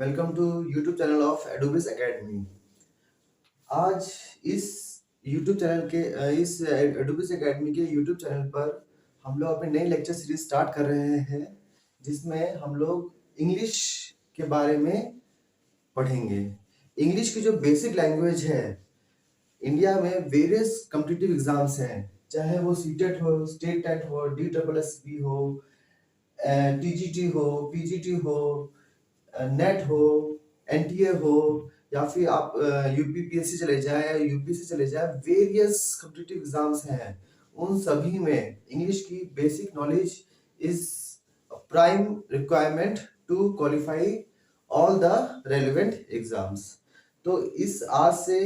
Welcome to YouTube channel of Adobis academy. आज इस YouTube channel के इस एडोबिस एकेडमी के यूट्यूब चैनल पर हम लोग अपनी नई लेक्चर सीरीज स्टार्ट कर रहे हैं, जिसमें हम लोग इंग्लिश के बारे में पढ़ेंगे। इंग्लिश की जो बेसिक लैंग्वेज है, इंडिया में वेरियस कॉम्पिटिटिव एग्जाम्स हैं, चाहे वो सीटेट हो, स्टेट टेट हो, DSSB हो, TGT हो, PGT हो, नेट हो, NTA हो, या फिर आप UPPSC चले जाए, UPSC चले जाए, वेरियस कॉम्पिटिटिव एग्जाम्स हैं। उन सभी में इंग्लिश की basic knowledge is prime requirement to qualify all the relevant exams. तो इस आज से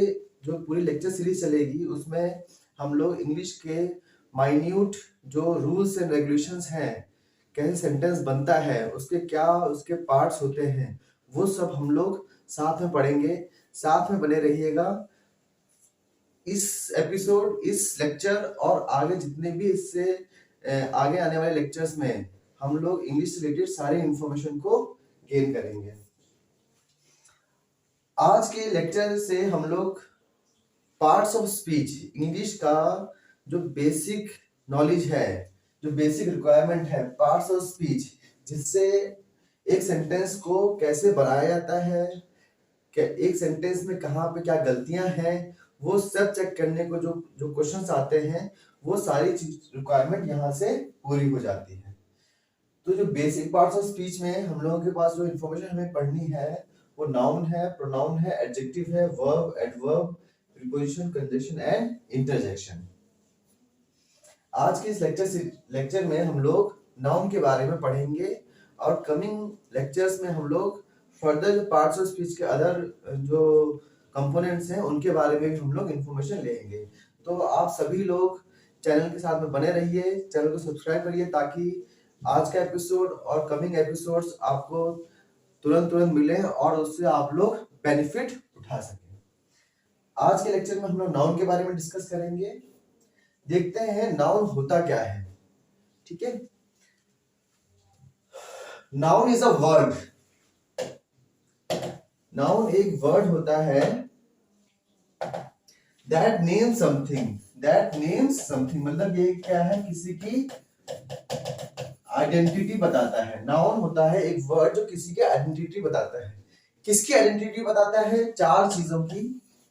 जो पूरी लेक्चर सीरीज चलेगी, उसमें हम लोग इंग्लिश के माइन्यूट जो रूल्स एंड रेगुलेशंस हैं, कैसे सेंटेंस बनता है, उसके क्या उसके पार्ट्स होते हैं, वो सब हम लोग साथ में पढ़ेंगे। साथ में बने रहिएगा। इस एपिसोड, इस लेक्चर और आगे जितने भी इससे आगे आने वाले लेक्चर्स में हम लोग इंग्लिश से रिलेटेड सारे इंफॉर्मेशन को गेन करेंगे। आज के लेक्चर से हम लोग पार्ट्स ऑफ स्पीच, इंग्लिश का जो बेसिक नॉलेज है, जो बेसिक रिक्वायरमेंट है, पार्ट्स ऑफ स्पीच, जिससे एक सेंटेंस को कैसे बनाया जाता है, एक सेंटेंस में कहाँ पे क्या गलतियां हैं, वो सब चेक करने को जो जो क्वेश्चंस आते हैं, वो सारी चीज रिक्वायरमेंट यहाँ से पूरी हो जाती है। तो जो बेसिक पार्ट्स ऑफ स्पीच में हम लोगों के पास जो इंफॉर्मेशन हमें पढ़नी है, वो नाउन है, प्रोनाउन है, एडजेक्टिव है, verb, adverb, preposition, conjunction and interjection. आज के इस लेक्चर में हम लोग नाउन के बारे में पढ़ेंगे, और कमिंग लेक्चर्स में हम लोग फर्दर जो पार्ट्स ऑफ स्पीच के अदर जो कंपोनेंट्स हैं, उनके बारे में भी हम लोग इंफॉर्मेशन लेंगे। तो आप सभी लोग चैनल के साथ में बने रहिए, चैनल को सब्सक्राइब करिए, ताकि आज का एपिसोड और कमिंग एपिसोड्स आपको तुरंत मिले और उससे आप लोग बेनिफिट उठा सकें। आज के लेक्चर में हम लोग नाउन के बारे में डिस्कस करेंगे। देखते हैं नाउन होता क्या है। ठीक है, noun is a word. Noun एक वर्ड होता है that names something. That names something मतलब ये क्या है, किसी की आइडेंटिटी बताता है। नाउन होता है एक वर्ड जो किसी की आइडेंटिटी बताता है। किसकी आइडेंटिटी बताता है? चार चीजों की: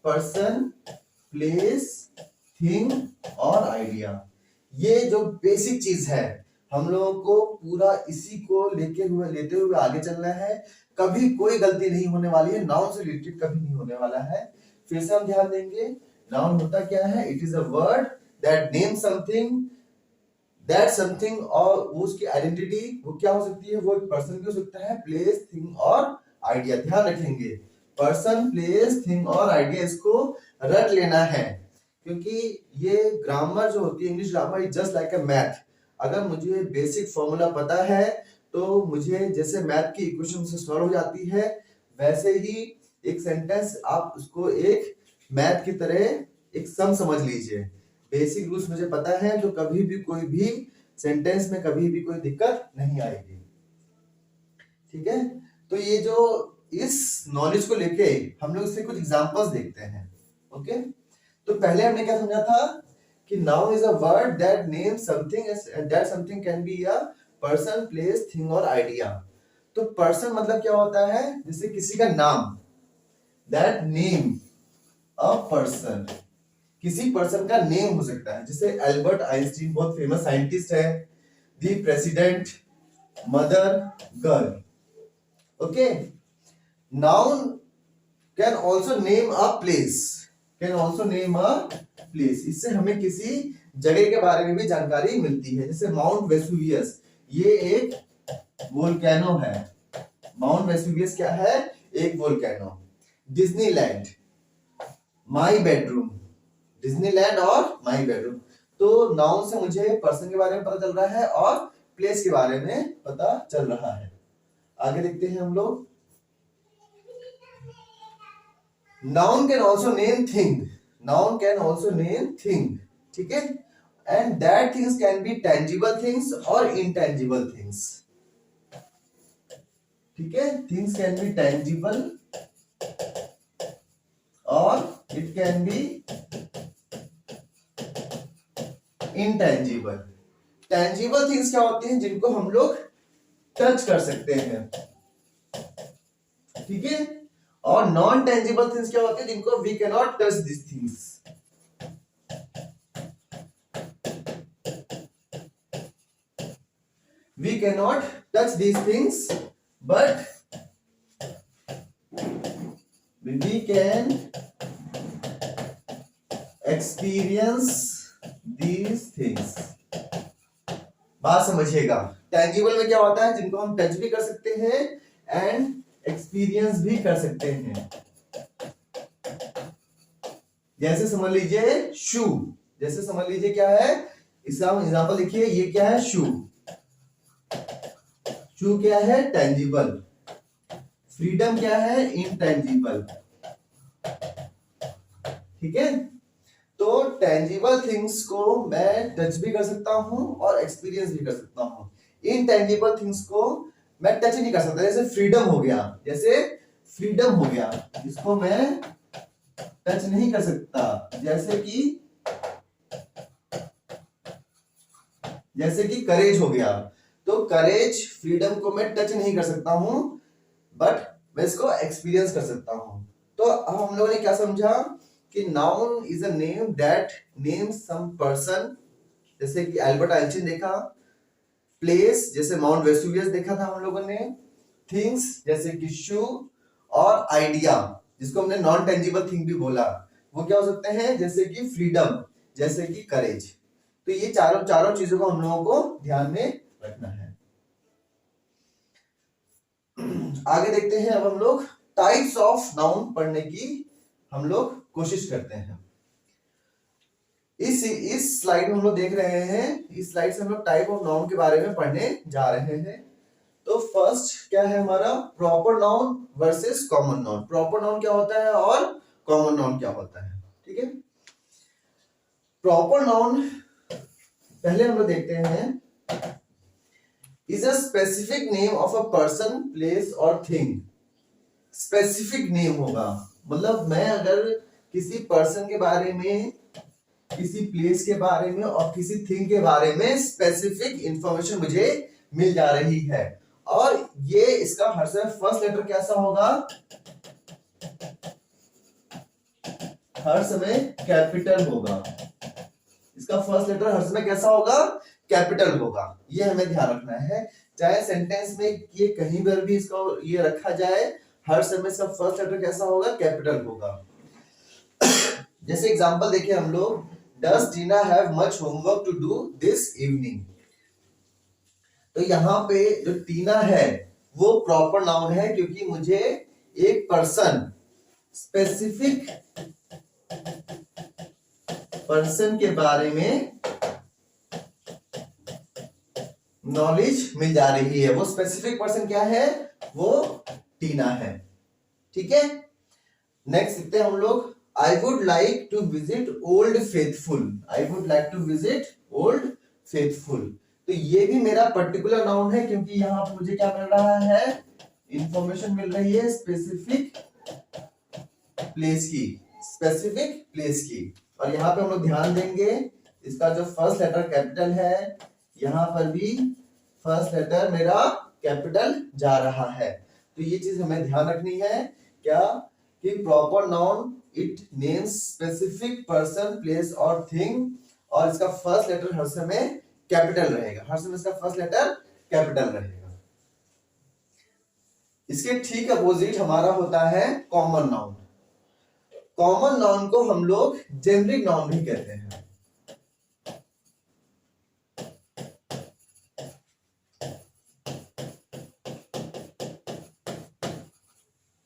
पर्सन, प्लेस, थिंग और आइडिया। ये जो बेसिक चीज है, हम लोगों को पूरा इसी को लेते हुए आगे चलना है। कभी कोई गलती नहीं होने वाली है, नाउन से रिलेटेड कभी नहीं होने वाला है। फिर से हम ध्यान देंगे, नाउन होता क्या है? It is a word that names something, that something, और उसकी आइडेंटिटी वो क्या हो सकती है? वो एक पर्सन की हो सकता है, प्लेस, थिंग और आइडिया। ध्यान रखेंगे, पर्सन, प्लेस, थिंग और आइडिया, इसको रट लेना है, क्योंकि ये ग्रामर जो होती है, English grammar is just like a math. अगर मुझे बेसिक फॉर्मूला पता है, तो मुझे जैसे मैथ की इक्वेशन से सॉल्व हो जाती है, वैसे ही एक सेंटेंस आप उसको एक मैथ की तरह एक सम समझ लीजिए। बेसिक रूल्स मुझे पता है, तो कभी भी कोई भी सेंटेंस में कभी भी कोई दिक्कत नहीं आएगी। ठीक है, तो ये जो इस नॉलेज को लेके हम लोग इससे कुछ एग्जांपल्स देखते हैं। ओके, तो पहले हमने क्या समझा था कि noun is a word that names something, that something can be a person, place, thing और आइडिया। तो पर्सन मतलब क्या होता है? जैसे किसी का नाम, दैट नेम अ पर्सन, किसी पर्सन का नेम हो सकता है। जैसे एल्बर्ट आइंस्टीन बहुत फेमस साइंटिस्ट है, दी president, mother, girl. Okay, noun can also name a place, can also name a place. इससे हमें किसी जगह के बारे में भी जानकारी मिलती है। जैसे माउंट वेसुवियस, ये एक वोल्केनो है। माउंट वेसुवियस क्या है? एक volcano. Disneyland, my bedroom, Disneyland और माई बेडरूम। तो नाउन से मुझे पर्सन के बारे में पता चल रहा है और प्लेस के बारे में पता चल रहा है। आगे देखते हैं हम लोग। Noun can also name thing, noun can also name thing. ठीक है, and that things can be tangible things और इनटेंजिबल थिंग्स। ठीक है, थिंग्स कैन बी टेंजिबल और it can be intangible. Tangible things क्या होती हैं? जिनको हम लोग टच कर सकते हैं, ठीक है। और नॉन टेंजिबल थिंग्स क्या होती है? जिनको we can not touch this things. We cannot touch these things, but we can experience these things। बात समझिएगा, टेंजिबल में क्या होता है? जिनको हम टच भी कर सकते हैं एंड एक्सपीरियंस भी कर सकते हैं। जैसे समझ लीजिए शू, जैसे समझ लीजिए क्या है, इसका एग्जांपल देखिए, ये क्या है? शू। शू क्या है? टेंजिबल। फ्रीडम क्या है? इनटेंजिबल। ठीक है, तो टेंजिबल थिंग्स को मैं टच भी कर सकता हूं और एक्सपीरियंस भी कर सकता हूं। इनटेंजिबल थिंग्स को मैं टच नहीं कर सकता। जैसे फ्रीडम हो गया, जैसे फ्रीडम हो गया, इसको मैं टच नहीं कर सकता। जैसे कि करेज हो गया, तो करेज, फ्रीडम को मैं टच नहीं कर सकता हूं, बट मैं इसको एक्सपीरियंस कर सकता हूं। तो अब हम लोगों ने क्या समझा कि noun is a name that names some person, जैसे कि एल्बर्ट आइंस्टीन देखा। प्लेस, जैसे माउंट वेसुवियस देखा था हम लोगों ने। थिंग्स, जैसे कि शू। और आइडिया, जिसको हमने नॉन टेंजिबल थिंग भी बोला, वो क्या हो सकते हैं? जैसे कि फ्रीडम, जैसे कि करेज। तो ये चारों चीजों को हम लोगों को ध्यान में रखना है। आगे देखते हैं, अब हम लोग टाइप्स ऑफ नाउन पढ़ने की हम लोग कोशिश करते हैं। इस स्लाइड में हम लोग देख रहे हैं, इस स्लाइड से हम लोग टाइप ऑफ नाउन के बारे में पढ़ने जा रहे हैं। तो फर्स्ट क्या है हमारा? Proper noun versus common noun. Proper noun क्या होता है और कॉमन नाउन क्या होता है, ठीक है। प्रॉपर नाउन पहले हम लोग देखते हैं, is a specific name of a person, place और थिंग। स्पेसिफिक नेम होगा, मतलब मैं अगर किसी पर्सन के बारे में, किसी प्लेस के बारे में और किसी थिंग के बारे में स्पेसिफिक इंफॉर्मेशन मुझे मिल जा रही है, और ये इसका हर समय फर्स्ट लेटर कैसा होगा? हर समय कैपिटल होगा। इसका फर्स्ट लेटर हर समय कैसा होगा? कैपिटल होगा। ये हमें ध्यान रखना है, चाहे सेंटेंस में ये कहीं पर भी इसको ये रखा जाए, हर समय इसका फर्स्ट लेटर कैसा होगा? कैपिटल होगा। जैसे एग्जांपल देखिए हम लोग, does Tina have much homework to do this evening. तो यहाँ पे जो टीना है वो प्रॉपर नाउन है, क्योंकि मुझे एक पर्सन, स्पेसिफिक पर्सन के बारे में नॉलेज मिल जा रही है। वो स्पेसिफिक पर्सन क्या है? वो टीना है, ठीक है। नेक्स्ट देखते हैं हम लोग, I would like to visit Old Faithful. I would like to visit Old Faithful. तो ये भी मेरा पर्टिकुलर नाउन है, क्योंकि यहाँ पर मुझे क्या मिल रहा है? इंफॉर्मेशन मिल रही है स्पेसिफिक प्लेस की, स्पेसिफिक प्लेस की। और यहाँ पे हम लोग ध्यान देंगे, इसका जो फर्स्ट लेटर कैपिटल है, यहाँ पर भी फर्स्ट लेटर मेरा कैपिटल जा रहा है। तो ये चीज हमें ध्यान रखनी है, क्या कि proper noun it names specific person, place और थिंग, और इसका फर्स्ट लेटर हर समय कैपिटल रहेगा। हर समय इसका फर्स्ट लेटर कैपिटल रहेगा। इसके ठीक अपोजिट हमारा होता है कॉमन नाउन। कॉमन नाउन को हम लोग जेनरिक नाउन भी कहते हैं।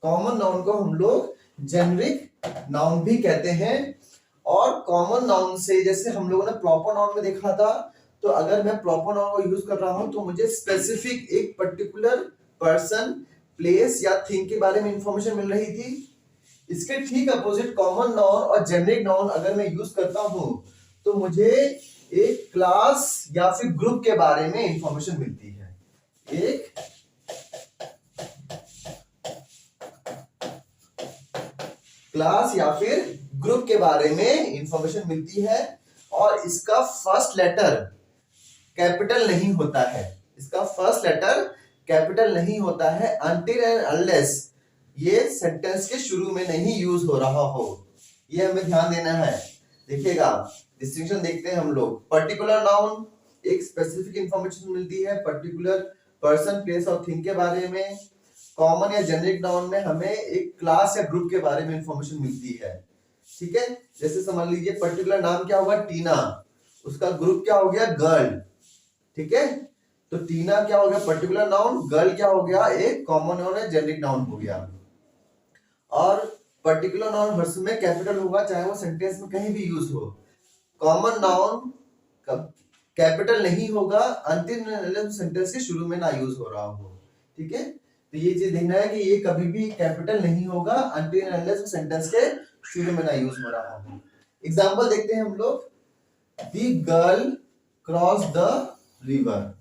कॉमन नाउन को हम लोग जेनरिक नाउन भी कहते हैं। और कॉमन नाउन से, जैसे हम लोगों ने प्रॉपर नाउन में देखा था, तो अगर मैं प्रॉपर नाउन को यूज कर रहा हूं तो मुझे स्पेसिफिक एक पर्टिकुलर पर्सन, प्लेस या थिंग के बारे में इंफॉर्मेशन मिल रही थी। इसके ठीक अपोजिट कॉमन नाउन और जेनरिक नाउन अगर मैं यूज करता हूं तो मुझे एक क्लास या फिर ग्रुप के बारे में इंफॉर्मेशन मिलती है। एक क्लास या फिर ग्रुप के बारे में इंफॉर्मेशन मिलती है और इसका फर्स्ट लेटर कैपिटल नहीं होता है, इसका फर्स्ट लेटर कैपिटल नहीं होता है अनटिल एंड अनलेस ये सेंटेंस के शुरू में नहीं यूज हो रहा हो। ये हमें ध्यान देना है। देखिएगा डिस्टिंक्शन देखते हैं हम लोग। पर्टिकुलर नाउन एक स्पेसिफिक इंफॉर्मेशन मिलती है पर्टिकुलर पर्सन प्लेस और थिंग के बारे में। कॉमन या जेनेरिक नाउन में हमें एक क्लास या ग्रुप के बारे में इंफॉर्मेशन मिलती है। ठीक है, जैसे समझ लीजिए पर्टिकुलर नाम क्या होगा टीना, उसका ग्रुप क्या हो गया गर्ल। ठीक है, तो टीना क्या हो गया पर्टिकुलर नाउन, गर्ल क्या हो गया एक कॉमन नाउन है जेनेरिक नाउन हो गया। और पर्टिकुलर नाउन हर समय कैपिटल होगा चाहे वो सेंटेंस में कहीं भी यूज हो। कॉमन नाउन कैपिटल नहीं होगा अनटिल सेंटेंस के शुरू में ना यूज हो रहा हो। ठीक है, तो ये चीज देखना है कि ये कभी भी कैपिटल नहीं होगा अनटिल अनलेस सेंटेंस के शुरू में ना यूज हो रहा हो। एग्जांपल देखते हैं हम लोग। The girl cross the river,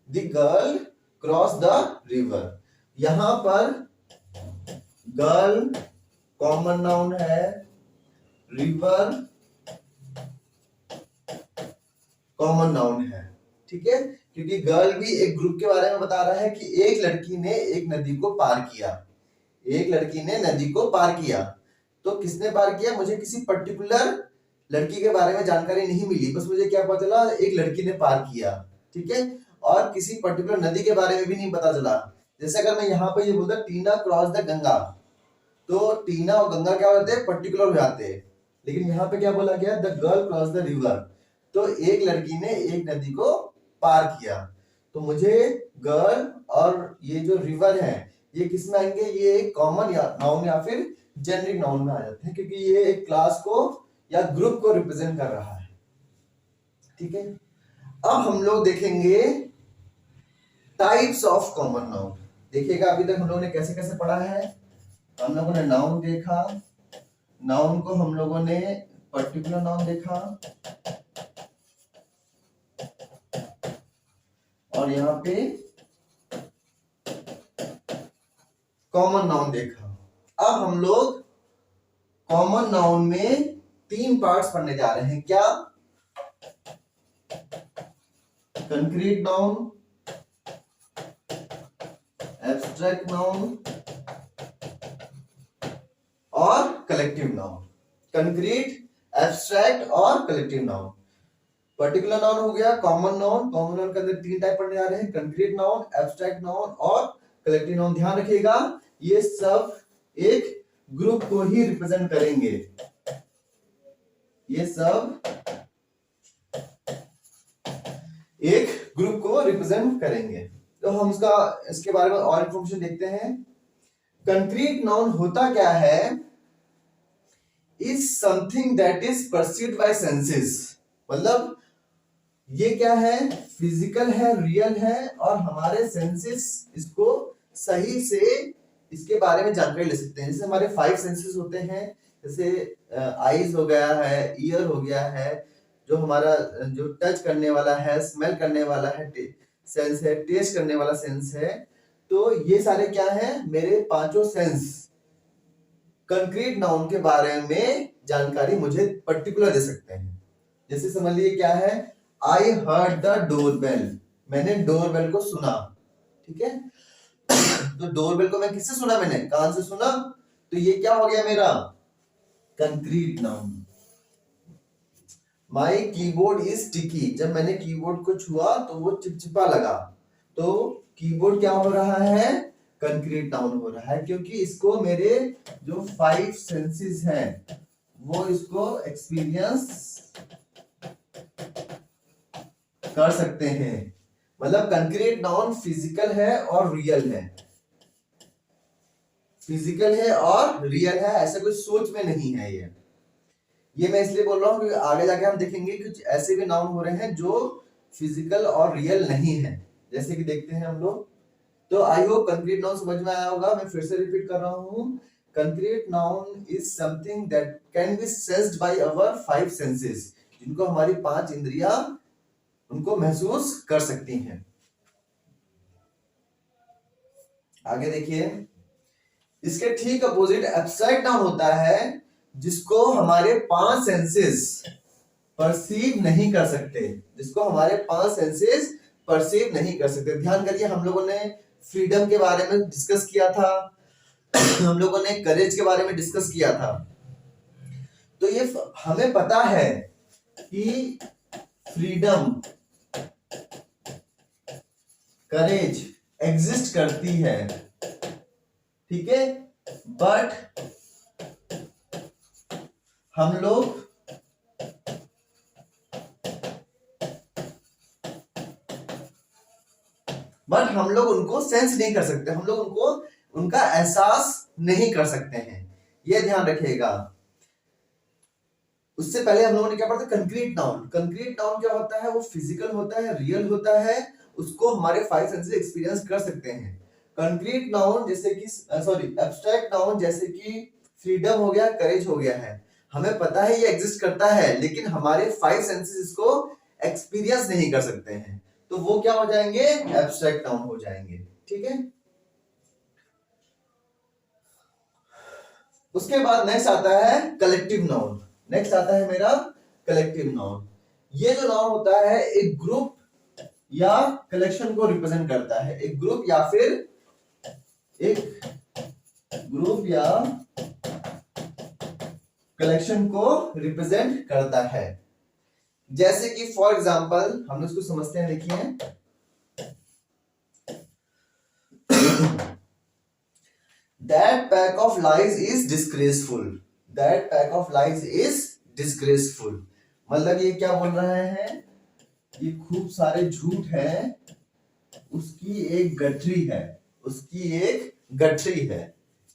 the girl cross the river. यहां पर गर्ल कॉमन नाउन है, रिवर कॉमन नाउन है। ठीक है, क्योंकि गर्ल भी एक ग्रुप के बारे में बता रहा है कि एक लड़की ने एक नदी को पार किया, एक लड़की ने नदी को पार किया। तो किसने पार किया, मुझे किसी पर्टिकुलर लड़की के बारे में जानकारी नहीं मिली, बस मुझे क्या पता चला एक लड़की ने पार किया। ठीक है, और किसी पर्टिकुलर नदी के बारे में भी नहीं पता चला। जैसे अगर मैं यहाँ पे ये बोलता टीना क्रॉस द गंगा, तो टीना और गंगा क्या होते हैं पर्टिकुलर हो जाते हैं, लेकिन यहाँ पे क्या बोला गया the girl cross the river, तो एक लड़की ने एक नदी को पार किया। तो मुझे गर्ल और ये जो रिवर है ये किस में आएंगे, ये एक कॉमन नाउन या फिर जेनरिक नाउन में आ जाते हैं, क्योंकि ये एक क्लास को या ग्रुप को रिप्रेजेंट कर रहा है। ठीक है, अब हम लोग देखेंगे टाइप्स ऑफ कॉमन नाउन। देखिएगा अभी तक हम लोगों ने कैसे कैसे पढ़ा है। हम लोगों ने नाउन देखा, नाउन को हम लोगों ने पर्टिकुलर नाउन देखा और यहाँ पे कॉमन नाउन देखा। अब हम लोग कॉमन नाउन में 3 पार्ट्स पढ़ने जा रहे हैं। क्या, कंक्रीट नाउन, एब्स्ट्रैक्ट नाउन और कलेक्टिव नाउन। कंक्रीट, एब्स्ट्रैक्ट और कलेक्टिव नाउन। पर्टिकुलर नाउन हो गया, कॉमन नाउन, कॉमन नाउन के अंदर 3 टाइप पढ़ने जा रहे हैं, कंक्रीट नाउन, एब्स्ट्रैक्ट नाउन और कलेक्टिव नाउन। ध्यान रखिएगा ये सब एक ग्रुप को ही रिप्रेजेंट करेंगे, ये सब एक ग्रुप को रिप्रेजेंट करेंगे। तो हम इसके बारे में और इंफॉर्मेशन देखते हैं। कंक्रीट नाउन होता क्या है, is something that is perceived bye senses. मतलब ये क्या है, फिजिकल है, रियल है और हमारे सेंसेस इसको सही से इसके बारे में जानकारी ले सकते हैं। जैसे हमारे 5 सेंसेस होते हैं, जैसे आईज हो गया है, ईयर हो गया है, जो हमारा जो टच करने वाला है, स्मेल करने वाला है सेंस है, टेस्ट करने वाला सेंस है। तो ये सारे क्या हैं, मेरे 5 सेंस कंक्रीट नाउन के बारे में जानकारी मुझे पर्टिकुलर दे सकते हैं। जैसे समझ लीजिए क्या है, आई हर्ड द डोरबेल, मैंने डोरबेल को सुना। ठीक है, तो डोरबेल को मैं किससे सुना, मैंने कान से सुना, तो ये क्या हो गया मेरा concrete noun. My keyboard is sticky, जब मैंने कीबोर्ड को छुआ तो वो चिपचिपा लगा, तो कीबोर्ड क्या हो रहा है, कंक्रीट नाउन हो रहा है, क्योंकि इसको मेरे जो 5 सेंसेस हैं वो इसको एक्सपीरियंस कर सकते हैं। मतलब कंक्रीट नाउन फिजिकल है और रियल है, फिजिकल है और रियल है, ऐसा कोई सोच में नहीं है। ये मैं इसलिए बोल रहा हूँ क्योंकि आगे जाके हम देखेंगे कुछ ऐसे भी नाउन हो रहे हैं जो फिजिकल और रियल नहीं है, जैसे कि देखते हैं हम लोग। तो आई होप कंक्रीट नाउन समझ में आया होगा। मैं फिर से रिपीट कर रहा हूँ, concrete noun is something that can be sensed by our 5 senses, जिनको हमारी 5 इंद्रियां उनको महसूस कर सकती हैं। आगे देखिए, इसके ठीक अपोजिट एब्स्ट्रैक्ट नाउन होता है जिसको हमारे 5 सेंसेस परसीव नहीं कर सकते, जिसको हमारे 5 सेंसेस परसीव नहीं कर सकते। ध्यान करिए, हम लोगों ने फ्रीडम के बारे में डिस्कस किया था, हम लोगों ने करेज के बारे में डिस्कस किया था। तो ये हमें पता है कि फ्रीडम, करेज एग्जिस्ट करती है, ठीक है, बट हम लोग उनको सेंस नहीं कर सकते, हम लोग उनको उनका एहसास नहीं कर सकते हैं, ये ध्यान रखिएगा। उससे पहले हम लोगों ने क्या पढ़ा था, कंक्रीट नाउन। कंक्रीट नाउन क्या होता है, वो फिजिकल होता है, रियल होता है, उसको हमारे 5 सेंसेस एक्सपीरियंस कर सकते हैं। कंक्रीट नाउन जैसे कि एब्स्ट्रैक्ट नाउन जैसे कि फ्रीडम हो गया, करेज हो गया है, हमें पता है ये एग्जिस्ट करता है, लेकिन हमारे 5 सेंसेस इसको एक्सपीरियंस नहीं कर सकते हैं, तो वो क्या हो जाएंगे, एब्स्ट्रैक्ट नाउन हो जाएंगे, ठीक है। उसके बाद नेक्स्ट आता है कलेक्टिव नाउन। नेक्स्ट आता है मेरा कलेक्टिव नाउन। ये जो नाउन होता है एक ग्रुप या कलेक्शन को रिप्रेजेंट करता है, एक ग्रुप या कलेक्शन को रिप्रेजेंट करता है। जैसे कि फॉर एग्जांपल हम इसको समझते हैं, देखिए That pack of lies is disgraceful. That pack of lies is disgraceful. मतलब ये क्या बोल रहे हैं, ये खूब सारे झूठ है, उसकी एक गठरी है, उसकी एक गठरी है,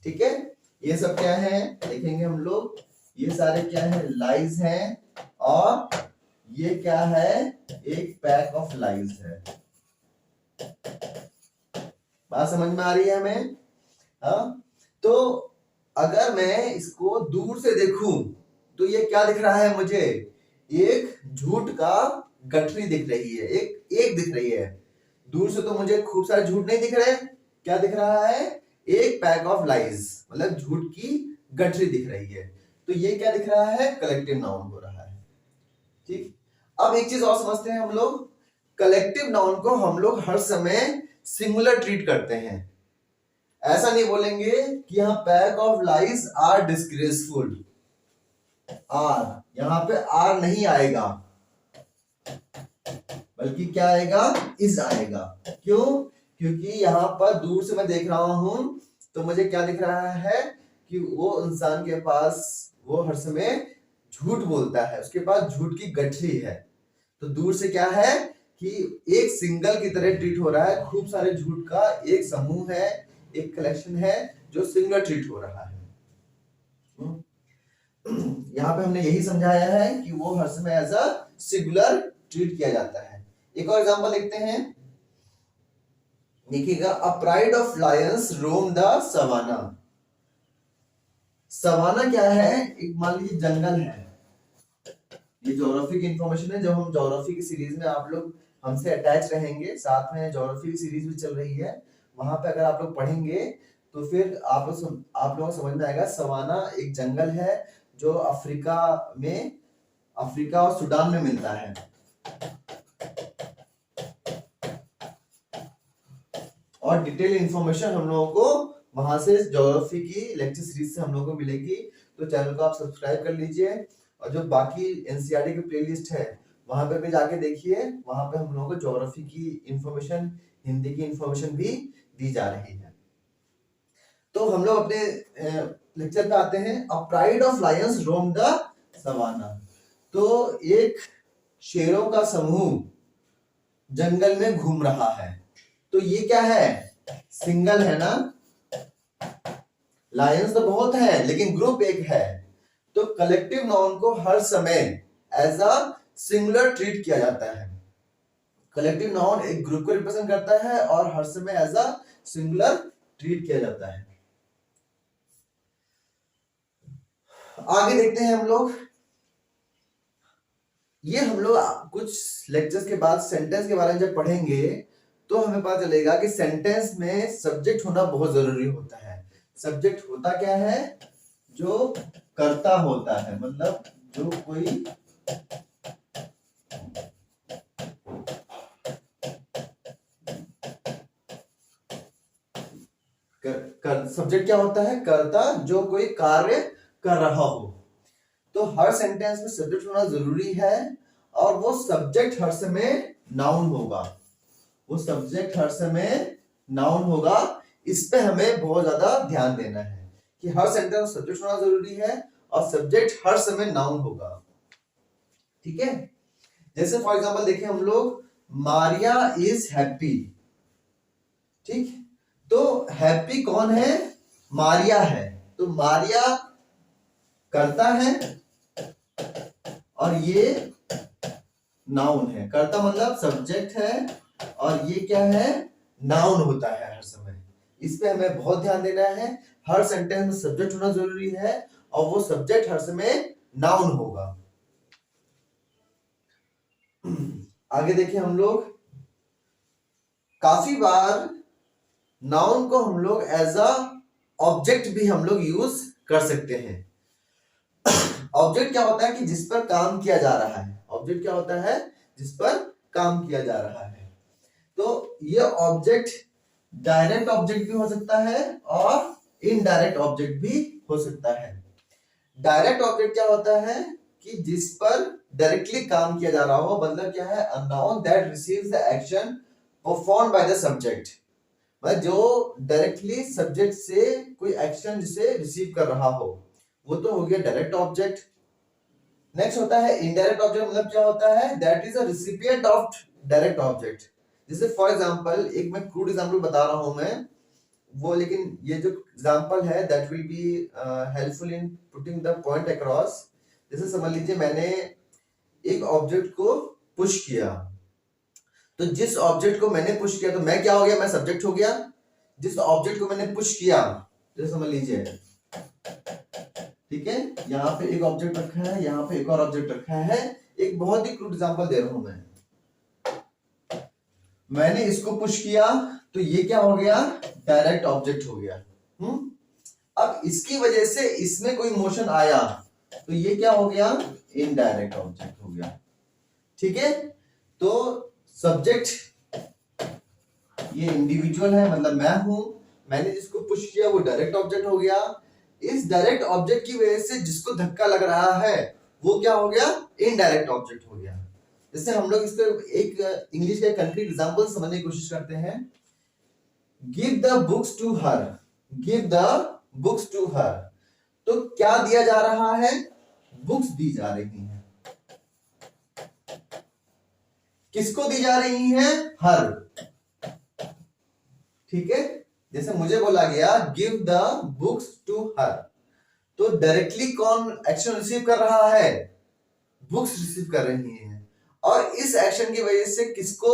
ठीक है। ये सब क्या है देखेंगे हम लोग, ये सारे क्या है, लाइज हैं, और ये क्या है, एक पैक ऑफ लाइज है। बात समझ में आ रही है हमें? हाँ, तो अगर मैं इसको दूर से देखूं तो ये क्या दिख रहा है मुझे, एक झूठ का गठरी दिख रही है, एक दिख रही है। दूर से तो मुझे खूब सारे झूठ नहीं दिख रहे, क्या दिख रहा है, एक पैक ऑफ लाइज, मतलब झूठ की गठरी दिख रही है। तो ये क्या दिख रहा है, कलेक्टिव नाउन हो रहा है, ठीक। अब एक चीज और समझते हैं हम लोग, कलेक्टिव नाउन को हम लोग हर समय सिंगुलर ट्रीट करते हैं। ऐसा नहीं बोलेंगे कि यहां pack of lies are disgraceful, are, यहां पे आर नहीं आएगा, बल्कि क्या आएगा, इज आएगा। क्यों? क्योंकि यहां पर दूर से मैं देख रहा हूं तो मुझे क्या दिख रहा है कि वो इंसान के पास, वो हर समय झूठ बोलता है, उसके पास झूठ की गठरी है। तो दूर से क्या है कि एक सिंगल की तरह ट्रीट हो रहा है, खूब सारे झूठ का एक समूह है, एक कलेक्शन है जो सिंगल ट्रीट हो रहा है। यहां पे हमने यही समझाया है कि वो हर समय एज अ सिंगुलर ट्रीट किया जाता है। एक और एग्जांपल देखते हैं, देखिएगा, a pride of lions roam the savanna. Savanna क्या है, एक मान लीजिए जंगल है, ये ज्योग्राफी की इंफॉर्मेशन है, जब हम ज्योग्राफी की सीरीज में आप लोग हमसे अटैच रहेंगे, साथ में ज्योग्राफी की सीरीज भी चल रही है, वहां पे अगर आप लोग पढ़ेंगे तो फिर आप लोगों को समझ में आएगा। सवाना एक जंगल है जो अफ्रीका और सूडान में मिलता है। और डिटेल इंफॉर्मेशन हम लोगों को वहां से ज्योग्राफी की लेक्चर सीरीज से हम लोगों को मिलेगी, तो चैनल को आप सब्सक्राइब कर लीजिए, और जो बाकी एनसीईआरटी की प्लेलिस्ट है वहां पे भी जाके देखिए, वहां पे हम लोगों को ज्योग्राफी की इंफॉर्मेशन, हिंदी की इंफॉर्मेशन भी दी जा रही है। तो हम लोग अपने लेक्चर पे आते हैं, a pride of lions roam the savanna. तो एक शेरों का समूह जंगल में घूम रहा है, तो ये क्या है, सिंगल है ना, लायंस तो बहुत है लेकिन ग्रुप एक है। तो कलेक्टिव नाउन को हर समय एज अ सिंगुलर ट्रीट किया जाता है। कलेक्टिव नाउन एक ग्रुप को रिप्रेजेंट करता है और हर समय एज अ सिंगुलर ट्रीट किया जाता है। आगे देखते हैं हम लोग, ये हम लोग कुछ लेक्चर्स के बाद सेंटेंस के बारे में जब पढ़ेंगे तो हमें पता चलेगा कि सेंटेंस में सब्जेक्ट होना बहुत जरूरी होता है। सब्जेक्ट होता क्या है, जो करता होता है, मतलब जो कोई सब्जेक्ट क्या होता है, कर्ता, जो कोई कार्य कर रहा हो। तो हर सेंटेंस में सब्जेक्ट होना जरूरी है, और वो सब्जेक्ट हर समय नाउन होगा, वो सब्जेक्ट हर समय नाउन होगा। इस पे हमें बहुत ज्यादा ध्यान देना है कि हर सेंटेंस में सब्जेक्ट होना जरूरी है और सब्जेक्ट हर समय नाउन होगा। ठीक है, जैसे फॉर एग्जांपल देखिए हम लोग, मारिया इज हैप्पी। ठीक, तो हैप्पी कौन है, मारिया है। तो मारिया करता है और ये नाउन है। करता मतलब सब्जेक्ट है और ये क्या है, नाउन होता है हर समय। इस पे हमें बहुत ध्यान देना है, हर सेंटेंस में सब्जेक्ट होना जरूरी है और वो सब्जेक्ट हर समय नाउन होगा। आगे देखिए हम लोग, काफी बार नाउन को हम लोग एज अ ऑब्जेक्ट भी हम लोग यूज कर सकते हैं। ऑब्जेक्ट क्या होता है कि जिस पर काम किया जा रहा है, ऑब्जेक्ट क्या होता है, जिस पर काम किया जा रहा है। तो ये ऑब्जेक्ट डायरेक्ट ऑब्जेक्ट भी हो सकता है और इनडायरेक्ट ऑब्जेक्ट भी हो सकता है। डायरेक्ट ऑब्जेक्ट क्या होता है कि जिस पर डायरेक्टली काम किया जा रहा हो, मतलब क्या है, a noun that receives the action performed by the subject, मतलब जो डायरेक्टली सब्जेक्ट से कोई एक्शन जिसे रिसीव कर रहा हो, वो तो हो गया डायरेक्ट ऑब्जेक्ट। नेक्स्ट होता है इनडायरेक्ट ऑब्जेक्ट, मतलब क्या होता है, that is a recipient of direct object. जैसे फॉर एग्जांपल, एक मैं क्रूड एग्जांपल बता रहा हूं मैं वो, लेकिन ये जो एग्जांपल है that will be helpful in putting the point across. जैसे समझ लीजिए मैंने एक ऑब्जेक्ट को पुश किया, तो जिस ऑब्जेक्ट को मैंने पुश किया, तो मैं क्या हो गया, मैं सब्जेक्ट हो गया। जिस ऑब्जेक्ट को मैंने पुश किया, जैसे समझ लीजिए, ठीक है, यहाँ पे एक ऑब्जेक्ट रखा है, यहाँ पे एक और ऑब्जेक्ट रखा है। एक बहुत ही क्रूड एग्जांपल दे रहा हूं मैंने इसको पुश किया, तो ये क्या हो गया, डायरेक्ट ऑब्जेक्ट हो गया। अब इसकी वजह से इसमें कोई मोशन आया, तो ये क्या हो गया, इनडायरेक्ट ऑब्जेक्ट हो गया। ठीक है, तो सब्जेक्ट ये इंडिविजुअल है, मतलब मैं हूं, मैंने जिसको पुश किया वो डायरेक्ट ऑब्जेक्ट हो गया। इस डायरेक्ट ऑब्जेक्ट की वजह से जिसको धक्का लग रहा है वो क्या हो गया, इनडायरेक्ट ऑब्जेक्ट हो गया। जैसे हम लोग इसको एक इंग्लिश का कंक्रीट एग्जांपल समझने की कोशिश करते हैं। Give the books to her, give the books to her, तो क्या दिया जा रहा है, बुक्स दी जा रही हैं। किसको दी जा रही हैं, हर। ठीक है, जैसे मुझे बोला गया give the books to her, तो डायरेक्टली कौन एक्शन रिसीव कर रहा है, बुक्स रिसीव कर रही हैं। और इस एक्शन की वजह से किसको,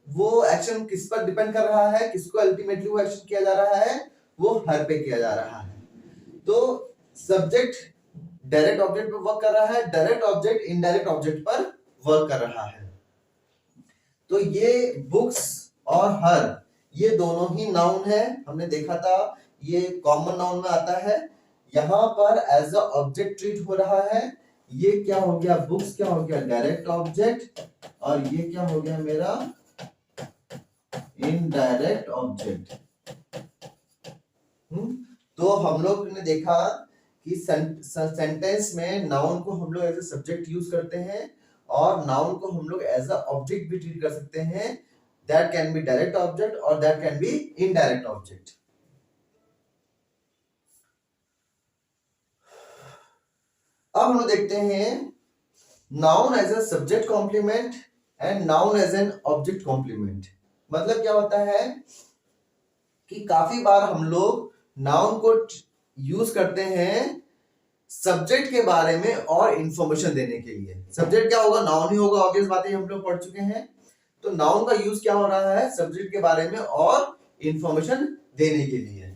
वो एक्शन किस पर डिपेंड कर रहा है, किसको अल्टीमेटली वो एक्शन किया जा रहा है, वो हर पे किया जा रहा है। तो सब्जेक्ट डायरेक्ट ऑब्जेक्ट पर वर्क कर रहा है, डायरेक्ट ऑब्जेक्ट इनडायरेक्ट ऑब्जेक्ट पर वर्क कर रहा है। तो ये बुक्स और हर, ये दोनों ही नाउन है, हमने देखा था, ये कॉमन नाउन में आता है। यहां पर एज अ ऑब्जेक्ट ट्रीट हो रहा है। ये क्या हो गया, बुक्स क्या हो गया, डायरेक्ट ऑब्जेक्ट, और ये क्या हो गया मेरा, इनडायरेक्ट ऑब्जेक्ट। तो हम लोग ने देखा कि सेंटेंस में नाउन को हम लोग एज अ सब्जेक्ट यूज करते हैं और नाउन को हम लोग एज अ ऑब्जेक्ट भी ट्रीट कर सकते हैं। That can be direct object और that can be indirect object. अब हम लोग देखते हैं noun as a subject complement and noun as an object complement. मतलब क्या होता है कि काफी बार हम लोग नाउन को यूज करते हैं सब्जेक्ट के बारे में और इंफॉर्मेशन देने के लिए। सब्जेक्ट क्या होगा, नाउन ही होगा, ऑब्वियस बात है, हम लोग पढ़ चुके हैं। तो नाउन का यूज क्या हो रहा है, सब्जेक्ट के बारे में और इंफॉर्मेशन देने के लिए।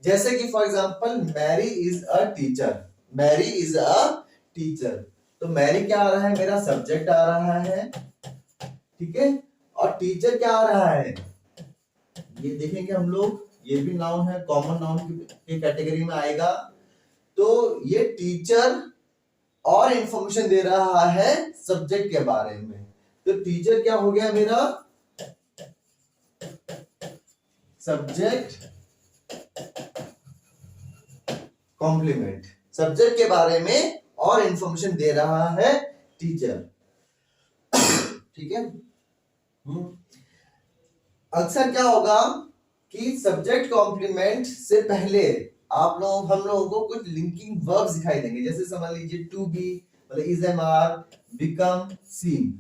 जैसे कि for example, Mary is a teacher, Mary is a teacher, तो मैरी क्या आ रहा है, मेरा सब्जेक्ट आ रहा है। ठीक है, और टीचर क्या आ रहा है, ये देखेंगे हम लोग, ये भी नाउन है, कॉमन नाउन की कैटेगरी में आएगा। तो ये टीचर और इंफॉर्मेशन दे रहा है सब्जेक्ट के बारे में। तो टीचर क्या हो गया मेरा, सब्जेक्ट कॉम्प्लीमेंट, सब्जेक्ट के बारे में और इंफॉर्मेशन दे रहा है टीचर। ठीक है। अक्सर क्या होगा कि सब्जेक्ट कॉम्प्लीमेंट से पहले हम लोगों को कुछ लिंकिंग वर्ब्स दिखाई देंगे, जैसे समझ लीजिए टू बी, मतलब इज, एम, आर, बिकम, सीम।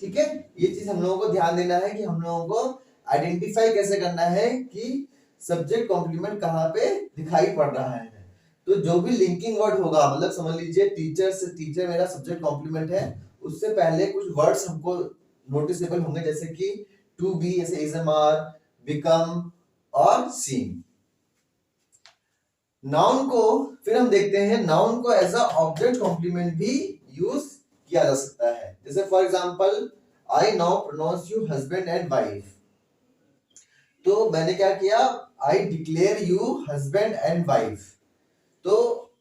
ठीक है, ये चीज हम लोगों को ध्यान देना है कि हम लोगों को आइडेंटिफाई कैसे करना है कि सब्जेक्ट कॉम्प्लीमेंट कहाँ पे दिखाई पड़ रहा है। तो जो भी लिंकिंग वर्ड होगा, मतलब समझ लीजिए टीचर से, टीचर मेरा सब्जेक्ट कॉम्प्लीमेंट है, उससे पहले कुछ वर्ड्स हमको नोटिसेबल होंगे, जैसे कि टू बी, जैसे इज, एम, आर, बिकम और सीम। नाउन को फिर हम देखते हैं, नाउन को एज अ ऑब्जेक्ट कॉम्प्लीमेंट भी यूज किया जा सकता है। जैसे for example, I now pronounce you husband and wife. तो मैंने क्या किया, I declare you husband and wife. तो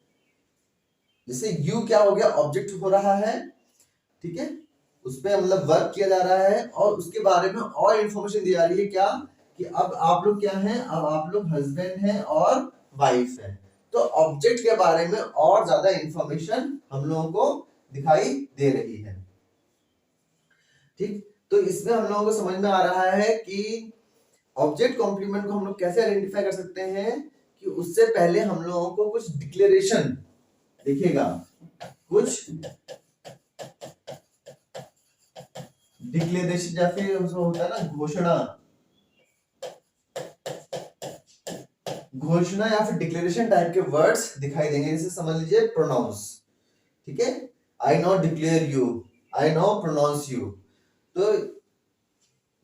जैसे यू क्या हो गया, ऑब्जेक्ट हो रहा है, ठीक है, उस पर मतलब वर्क किया जा रहा है और उसके बारे में और इंफॉर्मेशन दी जा रही है, क्या कि अब आप लोग क्या हैं, अब आप लोग हस्बैंड हैं और वाइफ हैं। तो ऑब्जेक्ट के बारे में और ज्यादा इंफॉर्मेशन हम लोगों को दिखाई दे रही है। ठीक, तो इसमें हम लोगों को समझ में आ रहा है कि ऑब्जेक्ट कॉम्प्लीमेंट को हम लोग कैसे आइडेंटिफाई कर सकते हैं कि उससे पहले हम लोगों को कुछ डिक्लेरेशन दिखेगा, कुछ डिक्लेरेशन या फिर उसमें होता है ना घोषणा, घोषणा या फिर डिक्लेरेशन टाइप के वर्ड्स दिखाई देंगे। जैसे समझ लीजिए प्रोनाउंस, ठीक है, I not declare you, I not pronounce you. तो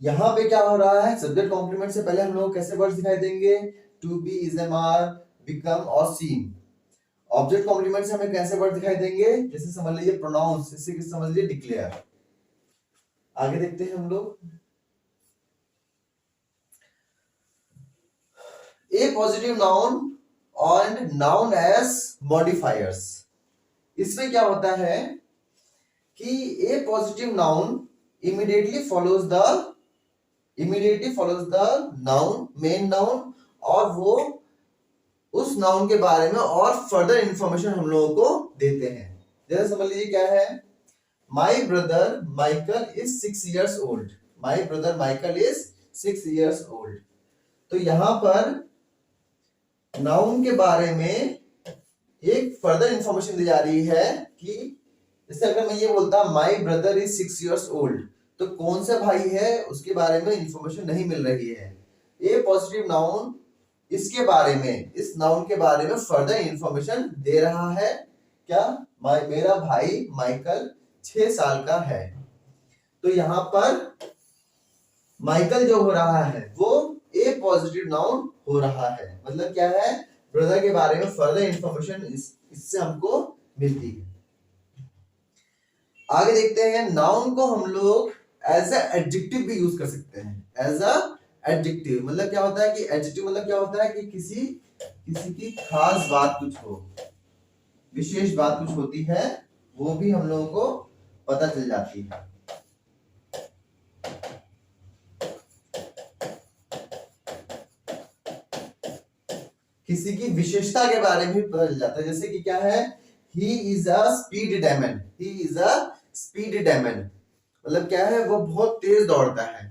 यहां पे क्या हो रहा है, सब्जेक्ट कॉम्प्लीमेंट से पहले हम लोग कैसे वर्ड्स दिखाई देंगे, to be, is, am, are, become और सीम। ऑब्जेक्ट कॉम्प्लीमेंट से हमें कैसे वर्ड दिखाई देंगे, जैसे समझ लीजिए प्रोनाउंस, जैसे कि समझ लीजिए डिक्लेयर। आगे देखते हैं हम लोग, appositive noun and noun as modifiers. इसमें क्या होता है कि appositive noun immediately follows the noun, main noun, और वो उस नाउन के बारे में और फर्दर इंफॉर्मेशन हम लोगों को देते हैं। जैसे समझ लीजिए क्या है, my brother Michael is 6 years old, my brother Michael is 6 years old। तो यहां पर नाउन के बारे में एक फर्दर इंफॉर्मेशन दी जा रही है कि जैसे अगर मैं ये बोलता my brother is 6 years old, तो कौन सा भाई है उसके बारे में इंफॉर्मेशन नहीं मिल रही है। ए पॉजिटिव नाउन इसके बारे में, इस नाउन के बारे में फर्दर इंफॉर्मेशन दे रहा है, क्या, मेरा भाई माइकल 6 साल का है। तो यहां पर माइकल जो हो रहा है वो ए पॉजिटिव नाउन हो रहा है, मतलब क्या है, ब्रदर के बारे में फर्दर इंफॉर्मेशन इससे हमको मिलती है। आगे देखते हैं, नाउन को हम लोग एज अ एडजेक्टिव भी यूज कर सकते हैं। एज अ एडजेक्टिव मतलब क्या होता है कि एडजेक्टिव मतलब क्या होता है कि किसी की खास बात कुछ हो, विशेष बात कुछ होती है, वो भी हम लोगों को पता चल जाती है। किसी की विशेषता के बारे में भी पता चल जाता है, जैसे कि क्या है, he is a speed diamond, he is a speed diamond, मतलब क्या है, वो बहुत तेज दौड़ता है।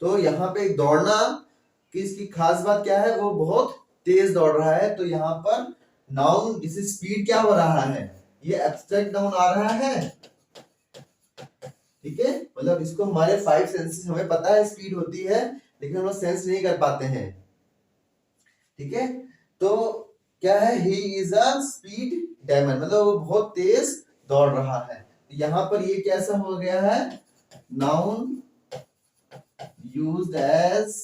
तो यहाँ पे दौड़ना कि इसकी खास बात क्या है, वो बहुत तेज दौड़ रहा है। तो यहाँ पर नाउन जिसे स्पीड क्या हो रहा है, ये एब्स्ट्रैक्ट नाउन आ रहा है, ठीक है, मतलब इसको हमारे 5 सेंसेस हमें पता है स्पीड होती है, लेकिन हम लोग सेंस नहीं कर पाते हैं, ठीक है। तो क्या है, he is a speed diamond, मतलब वो बहुत तेज दौड़ रहा है। यहां पर ये कैसा हो गया है, नाउन यूज्ड एज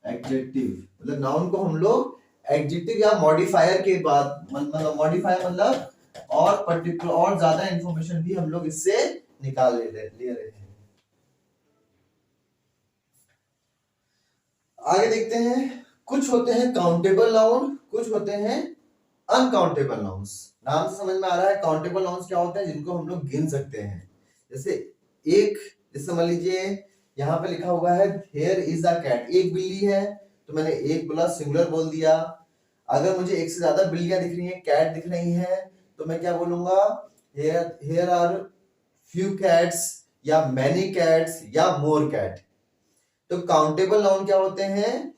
एडजेक्टिव, मतलब नाउन को हम लोग एडजेक्टिव या मॉडिफायर के बाद, मतलब मॉडिफायर मतलब और पर्टिकुलर और ज्यादा इंफॉर्मेशन भी हम लोग इससे निकाल ले रहे हैं। आगे देखते हैं, कुछ होते हैं काउंटेबल नाउन, कुछ होते हैं अनकाउंटेबल नाउन्स। नाम से समझ में आ रहा है काउंटेबल नाउन्स क्या होते हैं, जिनको हम लोग गिन सकते हैं। जैसे एक, जैसे मान लीजिए यहाँ पे लिखा हुआ है here is a cat, एक बिल्ली है, तो मैंने एक बोला, सिंगुलर बोल दिया। अगर मुझे एक से ज्यादा बिल्लियां दिख रही हैं, कैट दिख रही हैं, तो मैं क्या बोलूंगा, here are few cats या many cats या more cat। तो काउंटेबल नाउन क्या होते हैं,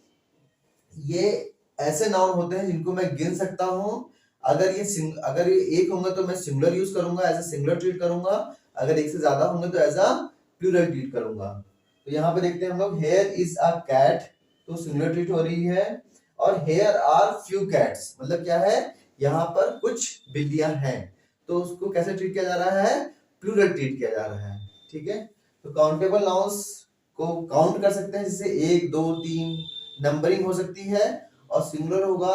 ये ऐसे नाउन होते हैं जिनको मैं गिन सकता हूं। अगर ये एक होंगे तो मैं सिंगुलर यूज करूंगा, एज ए सिंगुलर ट्रीट करूंगा। अगर एक से ज्यादा होंगे तो एज अ प्लूरल ट्रीट करूंगा। तो यहाँ पे देखते हैं हम लोग, हेयर इज अ कैट, तो सिंगुलर ट्रीट हो रही है। और हेयर आर फ्यू कैट्स, मतलब क्या है, यहाँ पर कुछ बिल्लियां हैं, तो उसको कैसे ट्रीट किया जा रहा है, प्लूरल ट्रीट किया जा रहा है। ठीक है, तो काउंटेबल नाउन्स को काउंट कर सकते हैं, जैसे 1 2 3 नंबरिंग हो सकती है। और सिंगुलर होगा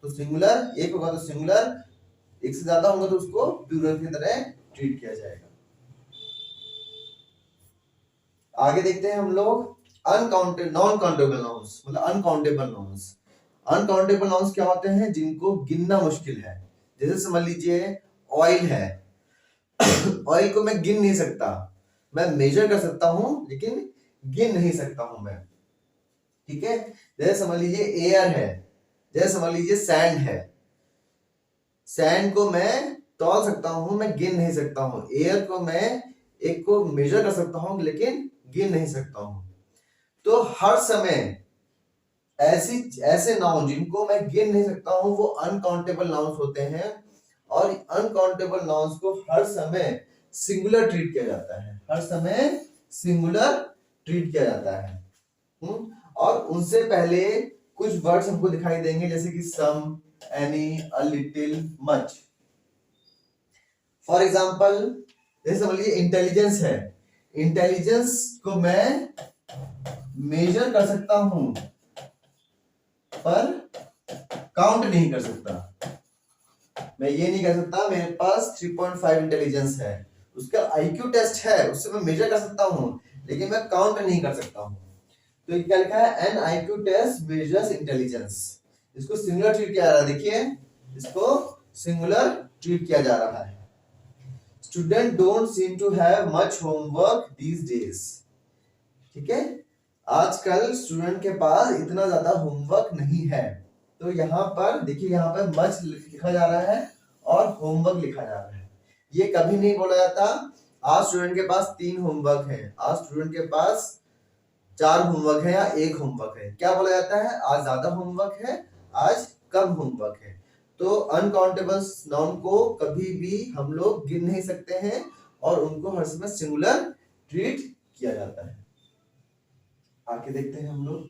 तो सिंगुलर, एक होगा तो सिंगुलर, एक से ज्यादा होगा तो उसको प्लूरल की तरह ट्रीट किया जाएगा। आगे देखते हैं हम लोग अनकाउंटेबल, नॉन काउंटेबल नाउन्स, मतलब अनकाउंटेबल नाउन्स। अनकाउंटेबल नाउन्स क्या होते हैं, जिनको गिनना मुश्किल है। जैसे समझ लीजिए ऑयल है, ऑयल को मैं गिन नहीं सकता, मैं मेजर कर सकता हूं लेकिन गिन नहीं सकता हूं मैं। ठीक है, जैसे समझ लीजिए एयर है, जैसे समझ लीजिए सैंड है, सैंड को मैं तौल सकता हूं, मैं गिन नहीं सकता हूं। एयर को मैं एक को मेजर कर सकता हूं लेकिन गिन नहीं सकता हूं। तो हर समय ऐसे नाउन जिनको मैं गिन नहीं सकता हूं वो अनकाउंटेबल नाउन्स होते हैं। और अनकाउंटेबल नाउन्स को हर समय सिंगुलर ट्रीट किया जाता है, हर समय सिंगुलर ट्रीट किया जाता है। और उनसे पहले कुछ वर्ड्स हमको दिखाई देंगे, जैसे कि some, any, a little, much. For example, जैसे समझ लीजिए इंटेलिजेंस है, इंटेलिजेंस को मैं मेजर कर सकता हूं पर काउंट नहीं कर सकता। मैं ये नहीं कर सकता मेरे पास 3.5 इंटेलिजेंस है, उसका आईक्यू टेस्ट है, उससे मैं मेजर कर सकता हूं लेकिन मैं काउंट नहीं कर सकता हूं। तो ये क्या लिखा है, an IQ test measures intelligence. इसको सिंगुलर ट्रीट किया जा रहा है, देखिए इसको सिंगुलर ट्रीट किया जा रहा है। Student don't seem to have much homework these days. ठीक है, आजकल स्टूडेंट के पास इतना ज्यादा होमवर्क नहीं है। तो यहाँ पर देखिए, यहाँ पर मच लिखा जा रहा है और होमवर्क लिखा जा रहा है। ये कभी नहीं बोला जाता आज स्टूडेंट के पास 3 होमवर्क है, आज स्टूडेंट के पास 4 होमवर्क है या 1 होमवर्क है। क्या बोला जाता है, आज ज्यादा होमवर्क है, आज कम होमवर्क है। तो अनकाउंटेबल नाउन को कभी भी हम लोग गिन नहीं सकते हैं और उनको हर समय सिंगुलर ट्रीट किया जाता है। आगे देखते हैं हम लोग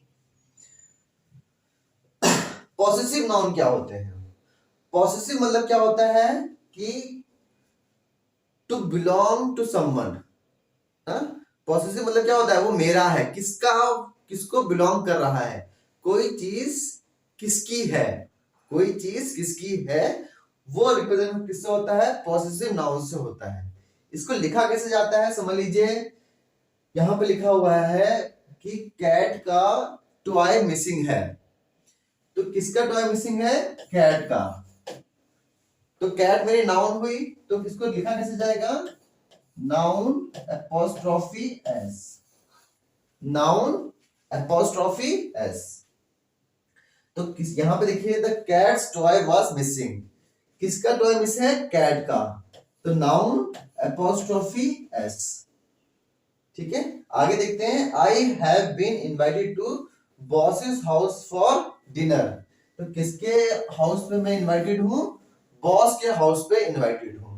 पॉसेसिव नाउन क्या होते हैं। पॉसेसिव मतलब क्या होता है कि to belong to someone. Possessive मतलब क्या होता है, वो मेरा है, किसका, किसको बिलोंग कर रहा है, कोई चीज किसकी है, कोई चीज किसकी है, वो रिप्रेजेंट किससे होता है, पॉसेसिव नाउन से होता है। इसको लिखा कैसे जाता है, समझ लीजिए यहां पे लिखा हुआ है कि कैट का टॉय मिसिंग है। तो किसका टॉय मिसिंग है, कैट का। तो कैट मेरी नाउन हुई, तो इसको लिखा कैसे जाएगा, noun apostrophe S, noun apostrophe S. तो किस, यहां पे देखिए the cats toy was missing, किसका टॉय मिस है, कैट का, तो नाउन एपोस्ट्रोफी एस। ठीक है, आगे देखते हैं, I have been invited to boss's house for dinner. तो किसके हाउस पे मैं इनवाइटेड हूं, बॉस के हाउस पे इनवाइटेड हूं।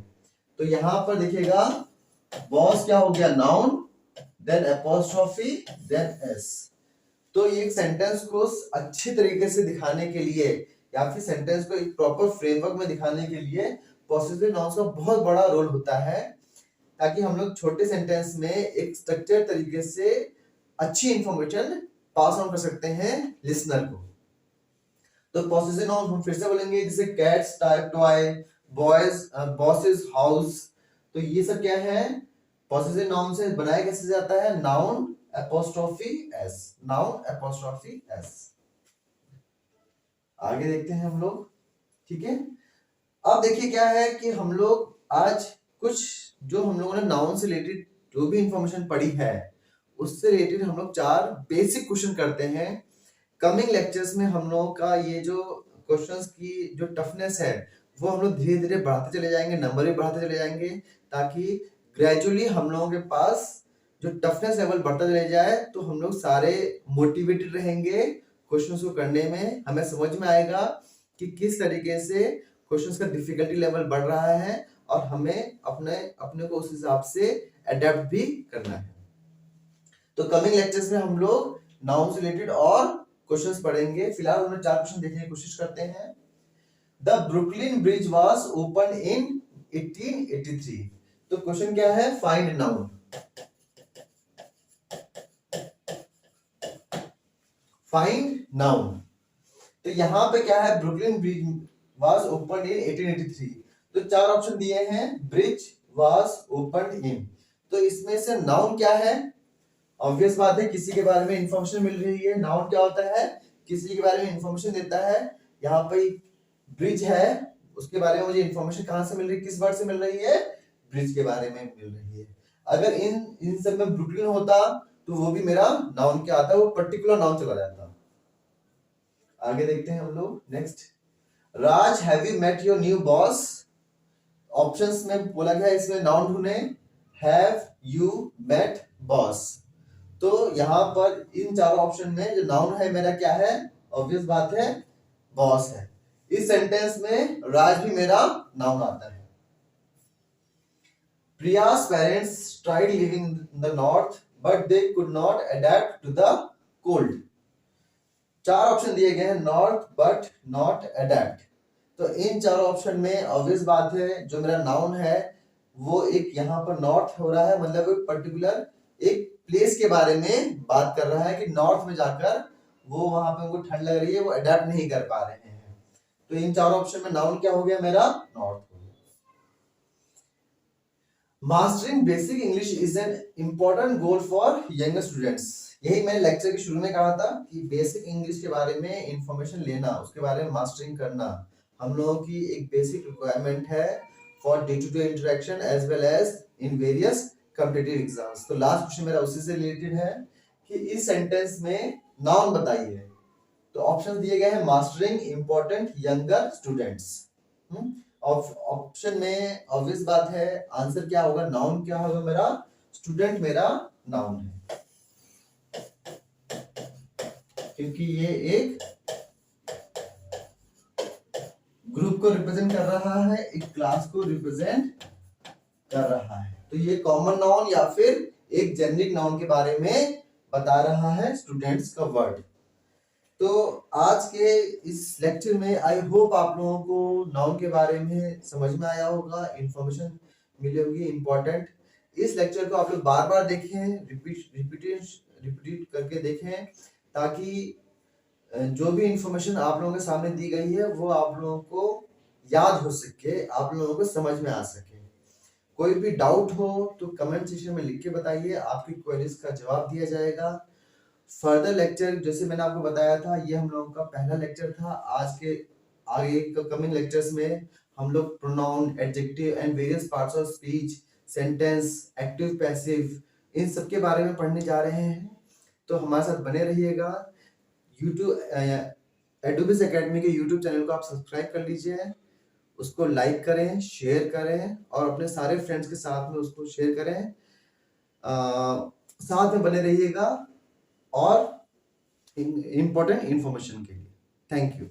तो यहां पर देखिएगा बॉस क्या हो गया, noun, then apostrophe, then S. तो ये एक सेंटेंस को अच्छे तरीके से दिखाने के लिए या फिर सेंटेंस को एक प्रॉपर फ्रेमवर्क में दिखाने के लिए पॉसेसिव नाउन्स का बहुत बड़ा रोल होता है, ताकि हम लोग छोटे सेंटेंस में एक स्ट्रक्चर तरीके से अच्छी इंफॉर्मेशन पास ऑन कर सकते हैं लिसनर को। तो पॉसेसिव नाउन हम फिर से बोलेंगे, जैसे cats toy, boys bosses house. तो ये सब क्या है, पॉसेसिव नाउन से बनाया कैसे जाता है, noun apostrophe S, noun apostrophe S. आगे देखते हैं हम लोग, ठीक है। अब देखिए क्या है कि हम लोग आज कुछ जो हम लोगों ने नाउन से रिलेटेड जो भी इंफॉर्मेशन पढ़ी है उससे रिलेटेड हम लोग 4 बेसिक क्वेश्चन करते हैं। कमिंग लेक्चर्स में हम लोगों का ये जो क्वेश्चंस की जो टफनेस है वो हम लोग धीरे धीरे बढ़ाते चले जाएंगे, नंबर भी बढ़ाते चले जाएंगे, ताकि ग्रेजुअली हम लोगों के पास जो टफनेस लेवल बढ़ता चले जाए तो हम लोग सारे मोटिवेटेड रहेंगे क्वेश्चंस को करने में। हमें समझ में आएगा कि किस तरीके से क्वेश्चंस का डिफिकल्टी लेवल बढ़ रहा है और हमें अपने को उस हिसाब से अडेप्ट भी करना है। तो कमिंग लेक्चर्स में हम लोग नाउन से रिलेटेड और क्वेश्चंस पढ़ेंगे। फिलहाल हमने 4 क्वेश्चन देखने की कोशिश करते हैं। The Brooklyn bridge was open in 1883। तो क्वेश्चन क्या है, फाइंड नाउन। Find noun. तो यहां पे क्या है, Brooklyn bridge was open in 1883। तो 4 ऑप्शन दिए हैं, ब्रिज वाज ओपन इन। तो इसमें से नाउन क्या है? ऑब्वियस बात है, किसी के बारे में इंफॉर्मेशन मिल रही है। नाउन क्या होता है, किसी के बारे में इंफॉर्मेशन देता है। यहाँ पे ब्रिज है, उसके बारे में मुझे इंफॉर्मेशन कहां से मिल रही है, किस वर्ड से मिल रही है, ब्रिज के बारे में मिल रही है। अगर इन सब में ब्रुकलिन होता तो वो भी मेरा नाउन क्या आता है, वो पर्टिकुलर नाउन चला जाता। आगे देखते हैं हम लोग next. Raj, have you met your new boss? Options में बोला गया इसमें नाउन ढूंढे, हैव यू मेट बॉस। तो यहां पर इन चारों ऑप्शन में जो नाउन है मेरा क्या है, ऑब्वियस बात है, बॉस है। इस सेंटेंस में राज भी मेरा नाउन आता है। प्रिया's parents tried living in the north but they could not adapt to the cold। 4 option दिए गए हैं, नॉर्थ बट नॉट अडेप्ट। तो इन 4 ऑप्शन में ऑब्वियस बात है जो मेरा नाउन है वो एक यहाँ पर नॉर्थ हो रहा है, मतलब एक पर्टिकुलर एक प्लेस के बारे में बात कर रहा है कि नॉर्थ में जाकर वो वहां पे उनको ठंड लग रही है, वो अडेप्ट नहीं कर पा रहे हैं। तो इन 4 ऑप्शन में नाउन क्या हो गया मेरा, नॉर्थ हो गया। Mastering basic English is an important goal for younger students. यही मैंने लेक्चर के शुरू में कहा था कि बेसिक इंग्लिश के बारे में इंफॉर्मेशन लेना, उसके बारे में मास्टरिंग करना हम लोगों की एक बेसिक रिक्वायरमेंट है for day to day interaction as well as in various competitive exams. तो लास्ट क्वेश्चन मेरा उसी से रिलेटेड है कि इस सेंटेंस में नाउन बताइए। तो ऑप्शन दिए गए हैं, mastering important younger students. Option में ऑब्वियस बात है आंसर क्या होगा, नाउन क्या होगा मेरा, स्टूडेंट मेरा नाउन है, क्योंकि ये एक ग्रुप को रिप्रेजेंट कर रहा है, एक क्लास को रिप्रेजेंट कर रहा है। तो ये कॉमन नाउन या फिर एक जेनरिक नाउन के बारे में बता रहा है, स्टूडेंट्स का वर्ड। तो आज के इस लेक्चर में आई होप आप लोगों को नाउन के बारे में समझ में आया होगा, इंफॉर्मेशन मिली होगी इंपॉर्टेंट। इस लेक्चर को आप लोग बार बार देखें, रिपीट करके देखें, ताकि जो भी इंफॉर्मेशन आप लोगों के सामने दी गई है वो आप लोगों को याद हो सके, आप लोगों को समझ में आ सके। कोई भी डाउट हो तो कमेंट सेक्शन में लिख के बताइए, आपकी क्वेरीज का जवाब दिया जाएगा। फर्दर लेक्चर जैसे मैंने आपको बताया था, ये हम लोगों का पहला लेक्चर था। आज के आगे कमिंग लेक्चर्स में हम लोग pronoun, adjective and various parts of speech, sentence, active, passive, इन सब के बारे में पढ़ने जा रहे हैं। तो हमारे साथ बने रहिएगा। यूट्यूब एडोबिस एकेडमी के यूट्यूब चैनल को आप सब्सक्राइब कर लीजिए, उसको लाइक करें, शेयर करें और अपने सारे फ्रेंड्स के साथ में उसको शेयर करें। साथ में बने रहिएगा और इम्पोर्टेंट इंफॉर्मेशन के लिए। Thank you.